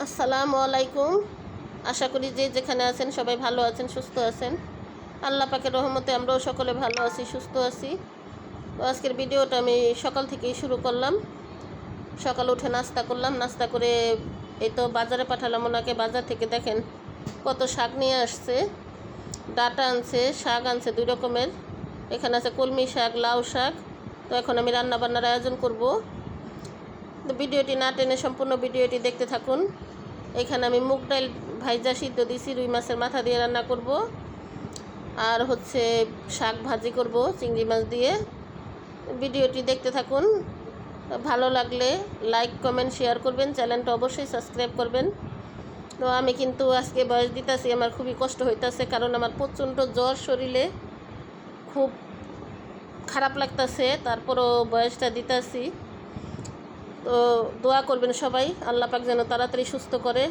আসসালামু আলাইকুম। আশা করি যে যেখানে আছেন সবাই ভালো আছেন, সুস্থ আছেন। আল্লাহ পাকের রহমতে আমরাও সকলে ভালো আছি, সুস্থ আছি। তো আজকের ভিডিওটা আমি সকাল থেকেই শুরু করলাম। সকালে উঠে নাস্তা করলাম, নাস্তা করে এই তো বাজারে পাঠালাম ওনাকে। বাজার থেকে দেখেন কত শাক নিয়ে আসছে, ডাঁটা আনছে, শাক আনছে দুই রকমের। এখানে আছে কলমি শাক, লাউ শাক। তো এখন আমি রান্না বান্নার আয়োজন করব। তো ভিডিওটি না টেনে সম্পূর্ণ ভিডিওটি দেখতে থাকুন। এখানে আমি মুগ ডাল ভাইজা সিদ্ধ দিয়েছি, রুই মাছের মাথা দিয়ে রান্না করব। আর হচ্ছে শাক ভাজি করব চিংড়ি মাছ দিয়ে। ভিডিওটি দেখতে থাকুন। ভালো লাগলে লাইক কমেন্ট শেয়ার করবেন, চ্যানেলটা অবশ্যই সাবস্ক্রাইব করবেন। তো আমি কিন্তু আজকে বয়স দিতেছি, আমার খুবই কষ্ট হইতেছে, কারণ আমার প্রচণ্ড জ্বর, শরীরে খুব খারাপ লাগতেছে, তারপরও বয়সটা দিতেছি। তো দোয়া করবেন সবাই, আল্লাহ পাক যেন তাড়াতাড়ি সুস্থ করে।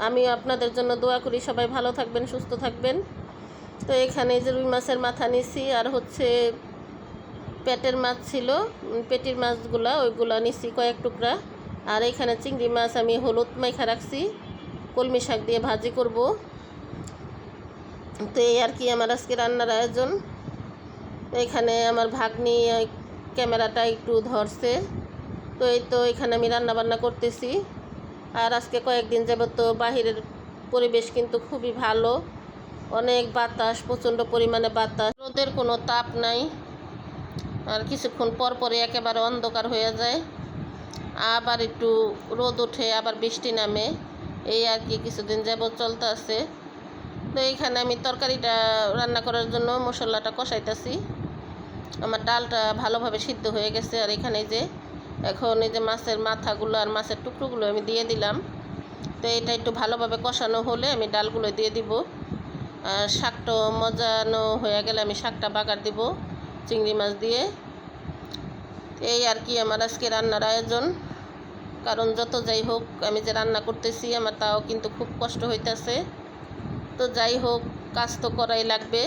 আমিও আপনাদের জন্য দোয়া করি, সবাই ভালো থাকবেন, সুস্থ থাকবেন। তো এখানে যে রুই মাছের মাথা নিছি, আর হচ্ছে পেটের মাছ ছিল, পেটির মাছগুলা ওইগুলা নিছি কয়েক টুকরা। আর এখানে চিংড়ি মাছ আমি হলুদ মাইখা রাখছি, কলমি শাক দিয়ে ভাজি করব। তো এই আর কি আমার আজকে রান্নার আয়োজন। এখানে আমার ভাগ্নি ক্যামেরাটা একটু ধরছে। তো এই তো এখানে আমি রান্না বান্না করতেছি। আর আজকে কয়েকদিন যাবত তো বাহিরের পরিবেশ কিন্তু খুবই ভালো, অনেক বাতাস, প্রচণ্ড পরিমাণে বাতাস, রোদের কোনো তাপ নাই। আর কিছুক্ষণ পর পরে একেবারে অন্ধকার হয়ে যায়, আবার একটু রোদ ওঠে, আবার বৃষ্টি নামে। এই আর কি কিছুদিন যাবত চলতে আছে। তো এইখানে আমি তরকারিটা রান্না করার জন্য মশলাটা কষাইতেছি। আমার ডালটা ভালোভাবে সিদ্ধ হয়ে গেছে। আর এখানে যে এখন এই যে মাছের মাথাগুলো আর মাছের টুকরোগুলো আমি দিয়ে দিলাম। তো এটা একটু ভালোভাবে কষানো হলে আমি ডালগুলো দিয়ে দিব। আর শাকটা মজানো হয়ে গেলে আমি শাকটা বাগার দিব চিংড়ি মাছ দিয়ে। এই আর কি আমার আজকে রান্নার আয়োজন। কারণ যত যাই হোক আমি যে রান্না করতেছি আমার তাও কিন্তু খুব কষ্ট হইতেছে। তো যাই হোক, কাজ তো করাই লাগবে।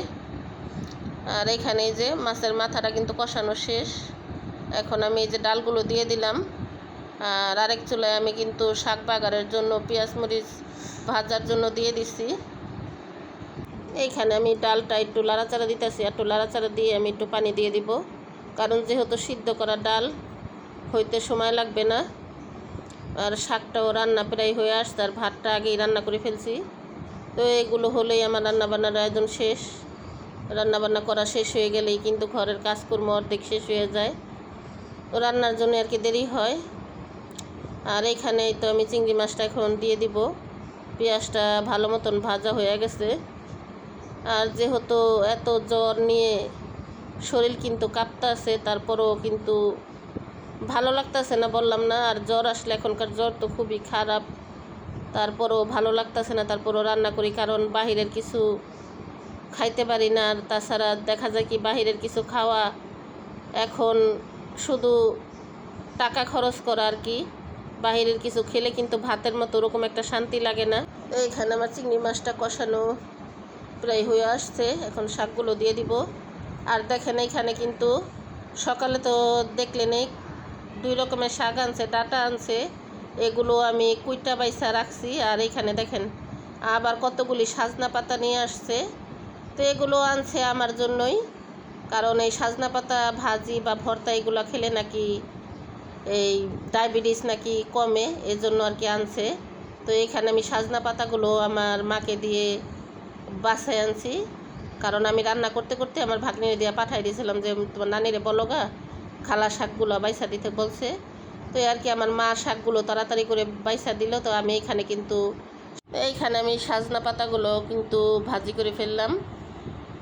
আর এখানে এই যে মাছের মাথাটা কিন্তু কষানো শেষ। এখন আমি এই যে ডালগুলো দিয়ে দিলাম। আর আরেক চুলায় আমি কিন্তু শাক বাগারের জন্য পেঁয়াজ মরিচ ভাজার জন্য দিয়ে দিছি। এইখানে আমি ডালটা একটু লাড়াচাড়া দিতেছি, একটু লাড়াচাড়া দিয়ে আমি একটু পানি দিয়ে দিব, কারণ যেহেতু সিদ্ধ করা ডাল হইতে সময় লাগবে না। আর শাকটাও রান্না প্রায় হয়ে আসছে, আর ভাতটা আগেই রান্না করে ফেলছি। তো এগুলো হলেই আমার রান্নাবান্নার আয়োজন শেষ। রান্নাবান্না করা শেষ হয়ে গেলেই কিন্তু ঘরের কাজকর্ম অর্ধেক শেষ হয়ে যায়। তো রান্নার জন্য আর কি দেরি হয়। আর এইখানেই তো আমি চিংড়ি মাছটা এখন দিয়ে দিব। পেঁয়াজটা ভালো মতন ভাজা হয়ে গেছে। আর যেহেতু এত জ্বর নিয়ে শরীর কিন্তু কাঁপতেছে, তারপরও কিন্তু ভালো লাগতেছে না, বললাম না। আর জ্বর আসলে এখনকার জ্বর তো খুবই খারাপ, তারপরও ভালো লাগতেছে না, তারপরও রান্না করি, কারণ বাহিরের কিছু খাইতে পারি না। আর তাছাড়া দেখা যায় কি বাহিরের কিছু খাওয়া এখন শুধু টাকা খরচ করা আর কি। বাহিরের কিছু খেলে কিন্তু ভাতের মতো ওরকম একটা শান্তি লাগে না। এইখানে আমার চিংড়ি মাছটা কষানো প্রায় হয়ে আসছে, এখন শাকগুলো দিয়ে দিব। আর দেখেন এইখানে কিন্তু সকালে তো দেখলেন এই দুই রকমের শাক আনছে, ডাঁটা আনছে, এগুলো আমি কুইটা বাইসা রাখছি। আর এইখানে দেখেন আবার কতগুলি সাজনা পাতা নিয়ে আসছে। তো এগুলো আনছে আমার জন্যই, কারণ এই সাজনা পাতা ভাজি বা ভর্তা এগুলো খেলে নাকি এই ডায়াবেটিস নাকি কমে, এজন্য আর কি আনছে। তো এখানে আমি সাজনা পাতাগুলো আমার মাকে দিয়ে বাসায় আনছি, কারণ আমি রান্না করতে করতে আমার ভাগ্নিরে দিয়ে পাঠাই দিয়েছিলাম যে তোমার নানিরে বলো গা খালা শাকগুলো বাইসা দিতে বলছে। তো আর কি আমার মা শাকগুলো তাড়াতাড়ি করে বাইসা দিল। তো আমি এইখানে আমি সাজনা পাতাগুলো কিন্তু ভাজি করে ফেললাম,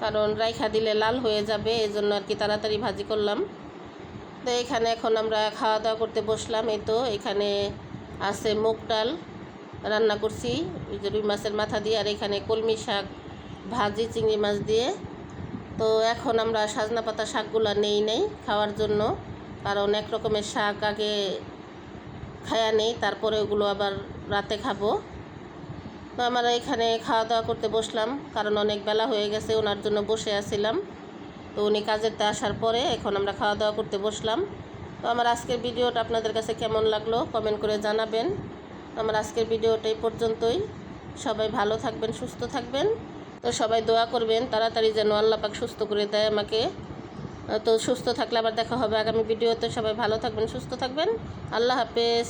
কারণ রাইখা দিলে লাল হয়ে যাবে, এজন্য আর কি তাড়াতাড়ি ভাজি করলাম। তো এখানে এখন আমরা খাওয়া দাওয়া করতে বসলাম। এই তো এখানে আছে মুগ ডাল রান্না করছি ওই যে রুই মাছের মাথা দিয়ে, আর এখানে কলমি শাক ভাজি চিংড়ি মাছ দিয়ে। তো এখন আমরা সাজনা পাতা শাকগুলো নেই খাওয়ার জন্য, কারণ এক রকমের শাক আগে খায়া নেই, তারপরে ওগুলো আবার রাতে খাবো। তো আমরা এখানে খাওয়া দাওয়া করতে বসলাম, কারণ অনেক বেলা হয়ে গেছে, ওনার জন্য বসে আছিলাম। তো উনি কাজেরতে আসার পরে এখন আমরা খাওয়া দাওয়া করতে বসলাম। তো আমার আজকের ভিডিওটা আপনাদের কাছে কেমন লাগলো কমেন্ট করে জানাবেন। আমার আজকের ভিডিওটা এই পর্যন্তই। সবাই ভালো থাকবেন, সুস্থ থাকবেন। তো সবাই দোয়া করবেন তাড়াতাড়ি যেন আল্লাহ পাক সুস্থ করে দেয় আমাকে। তো সুস্থ থাকলে আবার দেখা হবে আগামী ভিডিওতে। সবাই ভালো থাকবেন, সুস্থ থাকবেন। আল্লাহ হাফেজ।